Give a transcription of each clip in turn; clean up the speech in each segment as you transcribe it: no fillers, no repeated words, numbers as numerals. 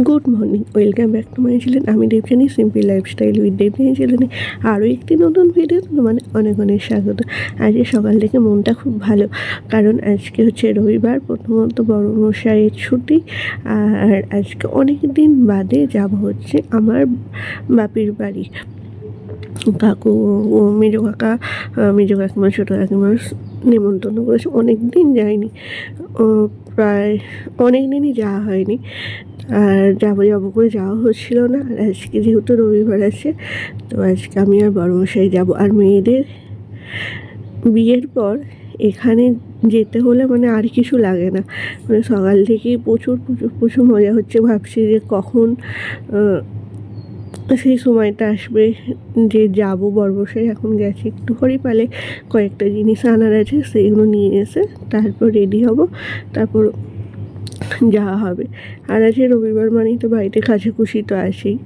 Good morning, welcome back to my channel. আমি Debjani, simple lifestyle with Debjani চ্যানেলে আরও একটি নতুন ভিডিও মানে অনেক অনেক স্বাগত। আজকে সকাল থেকে মনটা খুব ভালো, কারণ আজকে হচ্ছে রবিবার। প্রথমত বড় মশাইয়ের ছুটি, আর আজকে অনেক দিন বাদে যাব হচ্ছে আমার বাপির বাড়ি। কাকু, মেজো কাকা, মেজো কাকিমা, ছোটো কাকিমার নেমন্তন্ন করেছে। অনেক দিন যায়নি, প্রায় অনেক দিনই যাওয়া হয়নি, আর যাবো যাবো করে যাওয়া হচ্ছিল না। আর আজকে যেহেতু রবিবার আছে, তো আজকে আমি আর বড়মশাই যাব। আর মেয়েদের বিয়ের পর এখানে যেতে হলে মানে আর কিছু লাগে না, মানে সকাল থেকেই প্রচুর প্রচুর প্রচুর মজা হচ্ছে। ভাবছি যে কখন সেই সময়টা আসবে যে যাব। বড়মশাই এখন গেছে একটু হরিপালে, কয়েকটা জিনিস আনার আছে, সেইগুলো নিয়ে এসে তারপর রেডি হব, তারপর যাওয়া হবে। আর আজকে রবিবার মানেই তো বাড়িতে কাছাকুছি তো আসেই।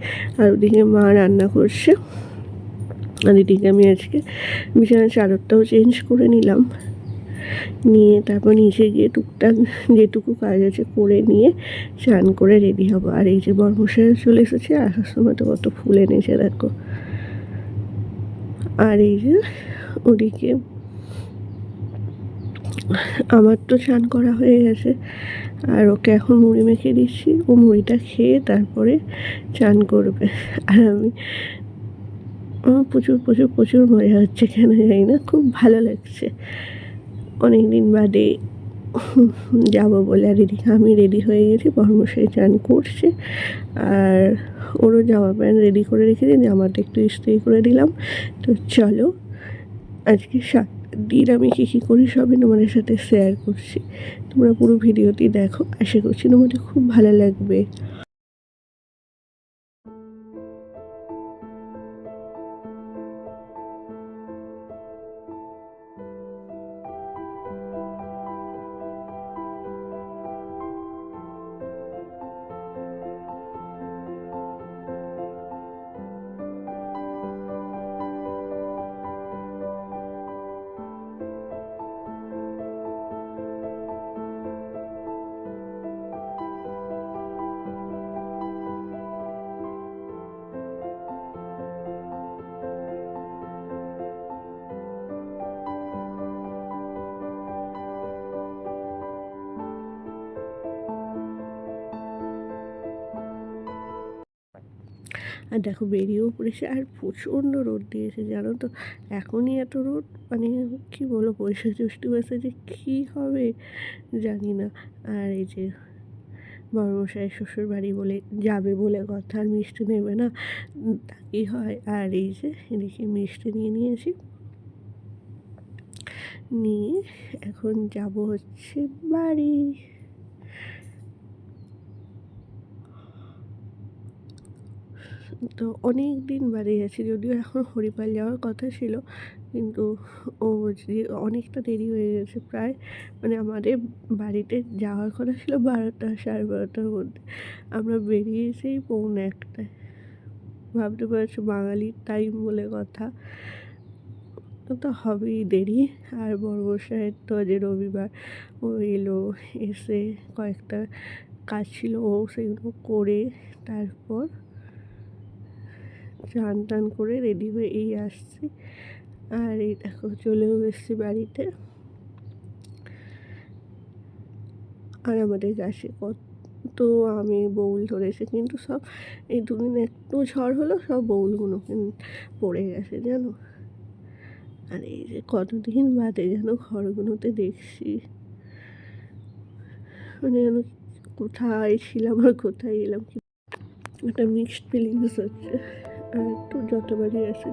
আর ওদিকে মা রান্না করছে, আর এদিকে আমি আজকে বিছানার চাদরটাও চেঞ্জ করে নিলাম, নিয়ে তারপর নিচে গিয়ে টুকটাক যেটুকু কাজ আছে করে নিয়ে স্নান করে রেডি হবো। আর এই যে বরমশাই চলে এসেছে, আসার সময় তো কত ফুল এনেছে দেখো। আর এই যে ওদিকে আমার তো স্নান করা হয়ে গেছে, আর ওকে এখন মুড়ি মেখে দিচ্ছি। ও মুড়িটা খেয়ে তারপরে স্নান করবে। আর আমার প্রচুর প্রচুর প্রচুর মজা হচ্ছে, কেন জানি না, খুব ভালো লাগছে। অনেক দিন বাদে যাবো বলে। আর এদিকে আমি রেডি হয়ে গেছি, বড়মশাই স্নান করছে, আর ওরও জামা প্যান্ট রেডি করে রেখেছি, জামাটা একটু ইস্ত্রি করে দিলাম। তো চলো, আজকে দিন আমি কী করি সবই তোমাদের সাথে শেয়ার করছি। তোমরা পুরো ভিডিওটি দেখো, আশা করছি তোমাদের খুব ভালো লাগবে। আর দেখো বেরিয়েও পড়েছে, আর প্রচণ্ড রোদ দিয়েছে জানো তো। এখনই এত রোদ, মানে কী বলো, বৈশাখ জ্যৈষ্ঠ মাসে যে কী হবে জানি না। আর এই যে বড়মশাই শ্বশুর বাড়ি বলে যাবে বলে কথা, আর মিষ্টি নেবে না, তা কী হয়। আর এই যে এদিকে মিষ্টি নিয়ে নিয়েছি, নিয়ে এখন যাব হচ্ছে বাড়ি। তো অনেক দিন বাদে গেছি, যদিও এখন হরিপাল যাওয়ার কথা ছিল, কিন্তু ও যে অনেকটা দেরি হয়ে গেছে প্রায়, মানে আমাদের বাড়িতে যাওয়ার কথা ছিল 12টা 12:30টার মধ্যে, আমরা বেরিয়েছেই 1:45। ভাবতে পারছো বাঙালির টাইম বলে কথা, তো হবেই দেরি। আর বড়মশাইয়ের তো আজ রবিবার, ও এলো, এসে কয়েকটা কাজ ছিল ও সেগুলো করে তারপর স্নান টান করে রেডি হয়ে এই আসছি। আর এই দেখো চলেও এসছি বাড়িতে। আর আমাদের গাছে কত আমি বউল ধরেছে, কিন্তু সব এই দুদিন একটু ঝড় হলো, সব বউলগুলো পড়ে গেছে জানো। আর এই যে কতদিন বাদে যেন ঘরগুলোতে দেখছি, মানে যেন কোথায় ছিলাম আর কোথায় এলাম, একটা মিক্সড ফিলিংস হচ্ছে। আর একটু যতবারই আসে,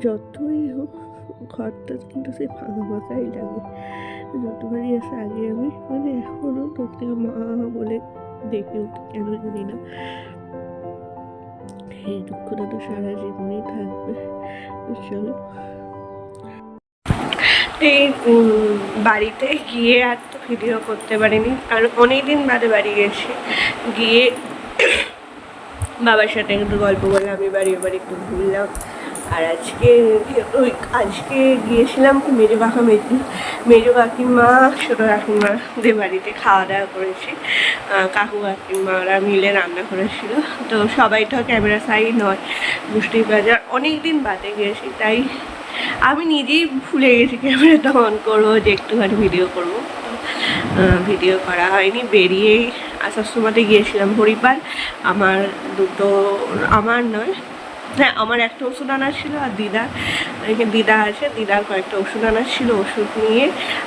যতই হোক ঘরটা কিন্তু সেই ফাঁকা ফাঁকাই লাগে। যতবারই আসে, আগে আমি মানে এখনও তোকে মা বলে ডেকে উঠি, কেন জানি না। এই দুঃখটা তো সারা জীবনেই থাকবে। চলো, এই বাড়িতে গিয়ে আর তো ভিডিও করতে পারিনি, কারণ অনেক দিন বাদে বাড়ি গেছি। গিয়ে বাবার সাথে একটু গল্প বলে আমি বাড়ি একটু ঘুরলাম, আর আজকে গিয়েছিলাম মেজো কাকিমা ছোটো কাকিমাদের বাড়িতে খাওয়া দাওয়া করেছি। কাকু কাকিমারা মিলে রান্না করেছিল। তো সবাই তো ক্যামেরা সাইড নয়, বুঝতেই বাজার অনেক দিন বাদে গিয়েছি, তাই আমি নিজেই ভুলে গেছি ক্যামেরাটা অন করবো যে একটুখানি ভিডিও করবো। ভিডিও করা হয়নি। বেরিয়েই আসার সময়তে গিয়েছিলাম হরিপাল। আমার নয়, হ্যাঁ আমার একটা ওষুধ আনার ছিল, আর দিদা আছে, দিদার কয়েকটা ওষুধ আনার ছিল। ওষুধ নিয়ে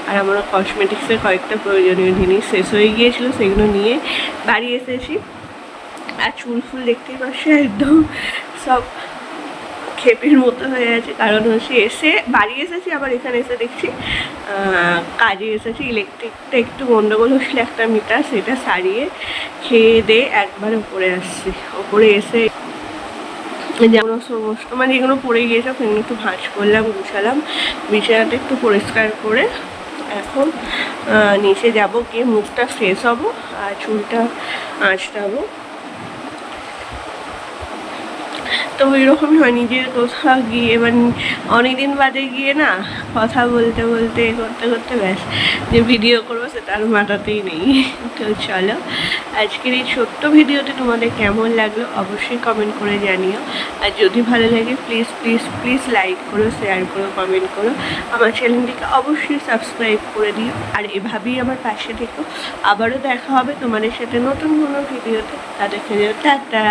আর আমার কসমেটিক্সের কয়েকটা প্রয়োজনীয় জিনিস শেষ হয়ে গিয়েছিলো, সেগুলো নিয়ে বাড়ি এসেছি। আর চুল ফুল দেখতেই পাচ্ছি একদম সব খেপির মতো হয়ে আছে, কারণ হচ্ছে বাড়ি এসেছি, আবার এখানে এসে দেখছি কাজে এসেছি। ইলেকট্রিকটা একটু গন্ডগোল হয়েছিল একটা মিটার, সেটা সারিয়ে খেয়ে দিয়ে একবার উপরে আসছি। উপরে এসে যেমন সমস্ত যেগুলো পড়ে গিয়েছে সেগুলো একটু ভাঁজ করলাম, গুছালাম, বিছানাটা একটু পরিষ্কার করে এখন নিচে যাব, গিয়ে মুখটা ফ্রেশ হবো আর চুলটা আঁচড়াবো। তো ওইরকমই হয়, নিজের কোথাও গিয়ে অনেকদিন বাদে গিয়ে না কথা বলতে করতে ব্যাস যে ভিডিও করবো সেটা আর মাথাতেই নেই। তো চলো, আজকের এই ছোট্ট ভিডিওটি তোমাদের কেমন লাগলো অবশ্যই কমেন্ট করে জানিও। আর যদি ভালো লাগে প্লিজ লাইক করো, শেয়ার করো, কমেন্ট করো। আমার চ্যানেলটিকে অবশ্যই সাবস্ক্রাইব করে দিও। আর এভাবেই আমার পাশে থেকো। আবারও দেখা হবে তোমাদের সাথে নতুন কোনো ভিডিওতে। তাদের টাটা।